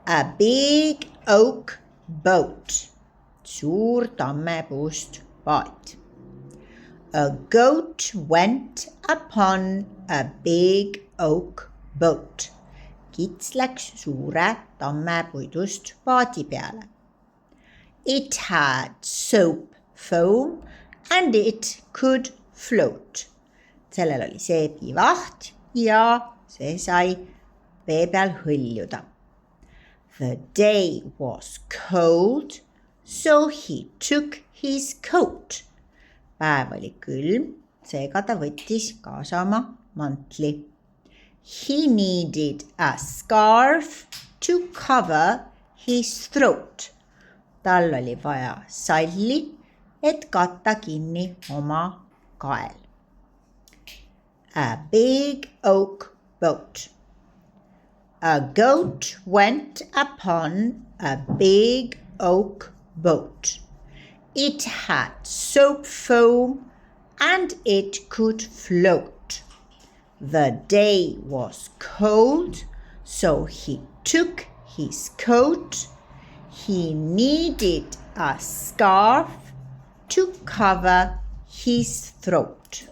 A big oak boat. Suur tammepuust paat. A goat went upon a big oak boat. Kits läks suure tammepuidust paadi peale. It had soap foam and it could float. Sellel oli seebivaht ja see sai vee peal hõljuda. The day was cold, so he took his coat. Päev oli külm, seega ta võttis kaasa oma mantli. He needed a scarf to cover his throat. Tal oli vaja salli, et katta kinni oma kael. A big oak boat. A goat went upon a big oak boat. It had soap foam and it could float. The day was cold, so he took his coat. He needed a scarf to cover his throat.